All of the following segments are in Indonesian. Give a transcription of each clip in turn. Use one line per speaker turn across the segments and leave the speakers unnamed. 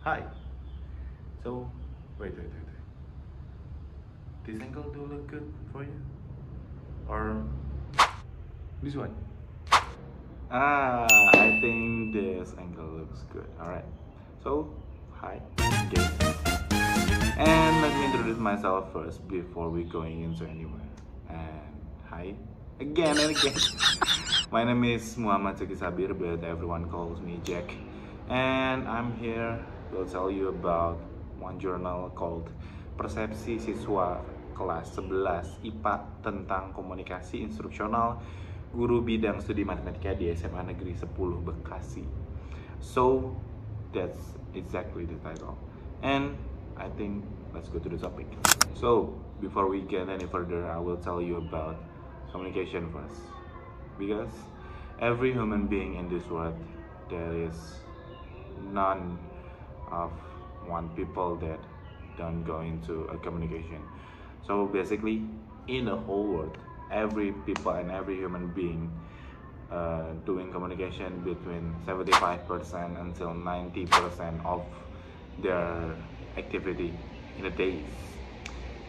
Hi. So, wait. This angle do look good for you? Or this one? I think this angle looks good. Alright. So, hi again. And let me introduce myself first before we going into anywhere. And hi again and again. My name is Muhammad Zaki Sabir, but everyone calls me Jack. And I'm here to tell you about one journal called Persepsi Siswa Kelas 11 IPA tentang komunikasi instruksional guru bidang studi matematika di SMA Negeri 10 Bekasi. So, that's exactly the title. And I think let's go to the topic. So, before we get any further, I will tell you about communication first. Because every human being in this world, there is none of one people that don't go into a communication. So basically, in the whole world, every people and every human being doing communication between 75% until 90% of their activity in a day.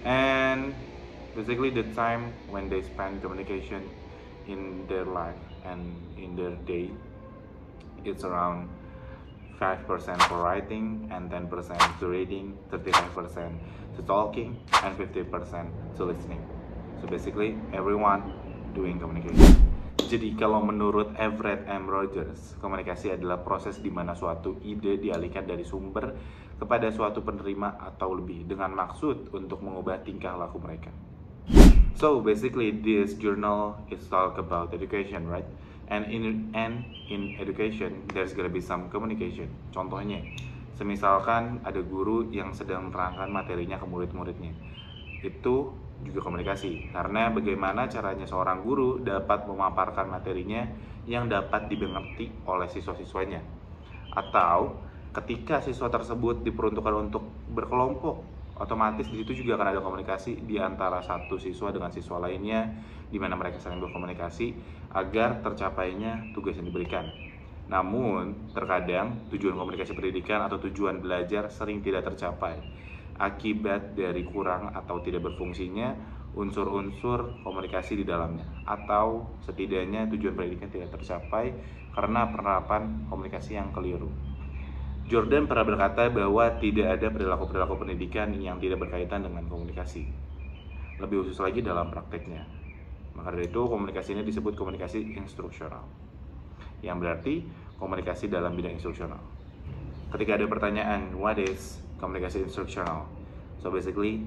And basically the time when they spend communication in their life and in their day, it's around 5% for writing and 10% to reading, 35% to talking, and 50% to listening. So basically everyone doing communication. Jadi kalau menurut Everett M. Rogers, komunikasi adalah proses di mana suatu ide dialihkan dari sumber kepada suatu penerima atau lebih dengan maksud untuk mengubah tingkah laku mereka. So basically this journal is talk about education, right? And in education there's gonna be some communication. Contohnya, semisalkan ada guru yang sedang menerangkan materinya ke murid-muridnya, itu juga komunikasi, karena bagaimana caranya seorang guru dapat memaparkan materinya yang dapat dimengerti oleh siswa-siswanya. Atau ketika siswa tersebut diperuntukkan untuk berkelompok, otomatis di situ juga akan ada komunikasi di antara satu siswa dengan siswa lainnya, di mana mereka saling berkomunikasi agar tercapainya tugas yang diberikan. Namun, terkadang tujuan komunikasi pendidikan atau tujuan belajar sering tidak tercapai akibat dari kurang atau tidak berfungsinya unsur-unsur komunikasi di dalamnya, atau setidaknya tujuan pendidikan tidak tercapai karena penerapan komunikasi yang keliru. Jordan pernah berkata bahwa tidak ada perilaku-perilaku pendidikan yang tidak berkaitan dengan komunikasi. Lebih khusus lagi dalam prakteknya. Maka dari itu komunikasi ini disebut komunikasi instruksional, yang berarti komunikasi dalam bidang instruksional. Ketika ada pertanyaan, what is komunikasi instruksional? So basically,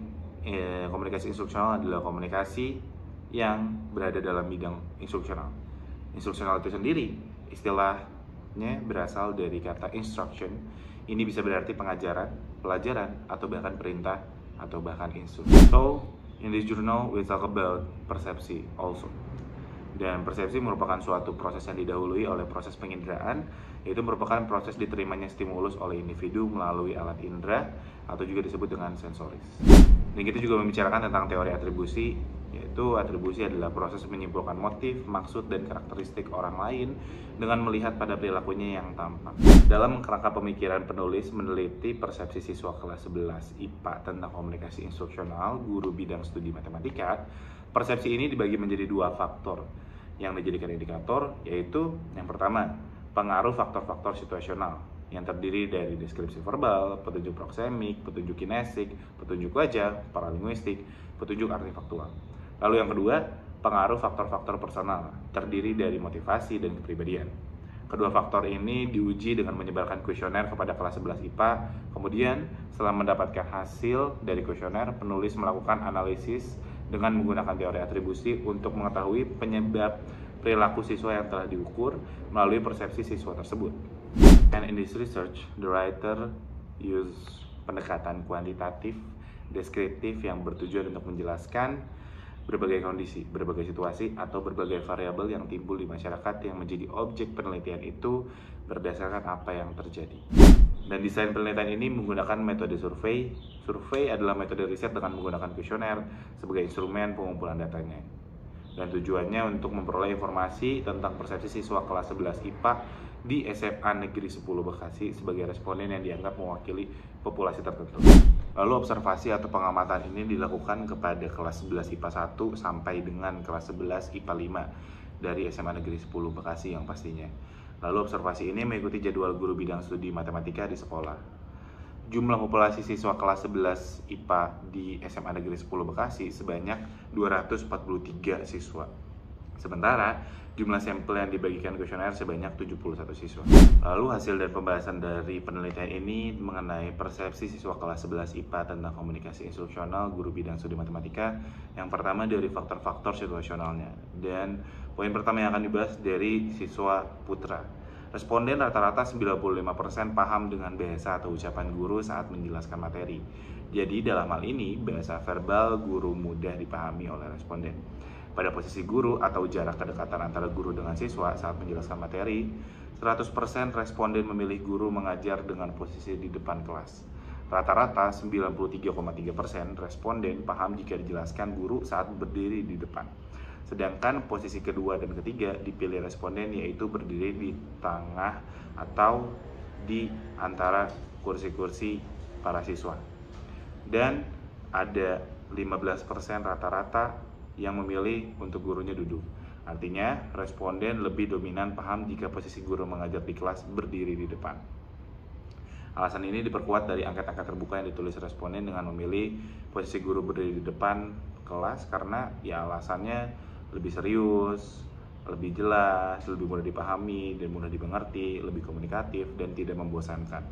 komunikasi instruksional adalah komunikasi yang berada dalam bidang instruksional. Instruksional itu sendiri, istilahnya berasal dari kata instruction. Ini bisa berarti pengajaran, pelajaran, atau bahkan perintah, atau bahkan instruksi. So, in this journal we talk about persepsi also. Dan persepsi merupakan suatu proses yang didahului oleh proses penginderaan, yaitu merupakan proses diterimanya stimulus oleh individu melalui alat indera, atau juga disebut dengan sensoris. Dan kita juga membicarakan tentang teori atribusi, yaitu atribusi adalah proses menyimpulkan motif, maksud, dan karakteristik orang lain dengan melihat pada perilakunya yang tampak. Dalam kerangka pemikiran penulis meneliti persepsi siswa kelas 11 IPA tentang komunikasi instruksional guru bidang studi matematika, persepsi ini dibagi menjadi dua faktor yang dijadikan indikator, yaitu yang pertama, pengaruh faktor-faktor situasional yang terdiri dari deskripsi verbal, petunjuk proksemik, petunjuk kinesik, petunjuk wajah, paralinguistik, petunjuk artifaktual. Lalu yang kedua, pengaruh faktor-faktor personal, terdiri dari motivasi dan kepribadian. Kedua faktor ini diuji dengan menyebarkan kuesioner kepada kelas 11 IPA. Kemudian, setelah mendapatkan hasil dari kuesioner, penulis melakukan analisis dengan menggunakan teori atribusi untuk mengetahui penyebab perilaku siswa yang telah diukur melalui persepsi siswa tersebut. And in this research, the writer use pendekatan kuantitatif, deskriptif yang bertujuan untuk menjelaskan berbagai kondisi, berbagai situasi, atau berbagai variabel yang timbul di masyarakat yang menjadi objek penelitian itu berdasarkan apa yang terjadi. Dan desain penelitian ini menggunakan metode survei. Survei adalah metode riset dengan menggunakan kuesioner sebagai instrumen pengumpulan datanya. Dan tujuannya untuk memperoleh informasi tentang persepsi siswa kelas 11 IPA di SMA Negeri 10 Bekasi sebagai responden yang dianggap mewakili populasi tertentu. Lalu observasi atau pengamatan ini dilakukan kepada kelas 11 IPA 1 sampai dengan kelas 11 IPA 5 dari SMA Negeri 10 Bekasi yang pastinya. Lalu observasi ini mengikuti jadwal guru bidang studi matematika di sekolah. Jumlah populasi siswa kelas 11 IPA di SMA Negeri 10 Bekasi sebanyak 243 siswa. Sementara jumlah sampel yang dibagikan kuesioner sebanyak 71 siswa. Lalu hasil dan pembahasan dari penelitian ini mengenai persepsi siswa kelas 11 IPA tentang komunikasi instruksional guru bidang studi matematika. Yang pertama dari faktor-faktor situasionalnya. Dan poin pertama yang akan dibahas dari siswa putra. Responden rata-rata 95% paham dengan bahasa atau ucapan guru saat menjelaskan materi. Jadi dalam hal ini bahasa verbal guru mudah dipahami oleh responden. Pada posisi guru atau jarak kedekatan antara guru dengan siswa saat menjelaskan materi, 100% responden memilih guru mengajar dengan posisi di depan kelas. Rata-rata 93,3% responden paham jika dijelaskan guru saat berdiri di depan. Sedangkan posisi kedua dan ketiga dipilih responden yaitu berdiri di tengah atau di antara kursi-kursi para siswa. Dan ada 15% rata-rata yang memilih untuk gurunya duduk. Artinya, responden lebih dominan paham jika posisi guru mengajar di kelas berdiri di depan. Alasan ini diperkuat dari angka-angka terbuka yang ditulis responden dengan memilih posisi guru berdiri di depan kelas karena ya alasannya lebih serius, lebih jelas, lebih mudah dipahami dan mudah dimengerti, lebih komunikatif dan tidak membosankan.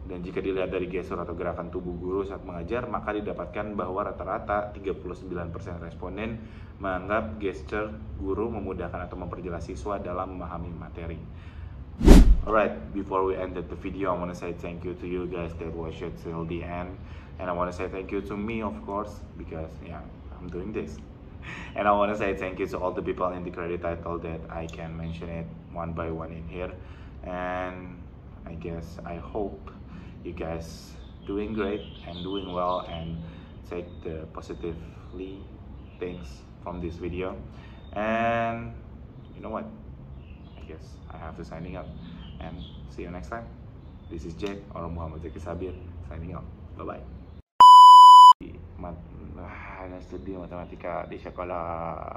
Dan jika dilihat dari gestur atau gerakan tubuh guru saat mengajar, maka didapatkan bahwa rata-rata 39% responden menganggap gestur guru memudahkan atau memperjelas siswa dalam memahami materi. Alright, before we end the video, I want to say thank you to you guys that watched it till the end. And I want to say thank you to me, of course, because yeah, I'm doing this. And I want to say thank you to all the people in the credit title that I can mention it one by one in here. And I hope you guys doing great and doing well and take the positively things from this video. And you know what, I guess I have to signing out and see you next time. This is Jake or Muhammad Zaki Sabir signing out. Bye bye. Studi matematika di sekolah.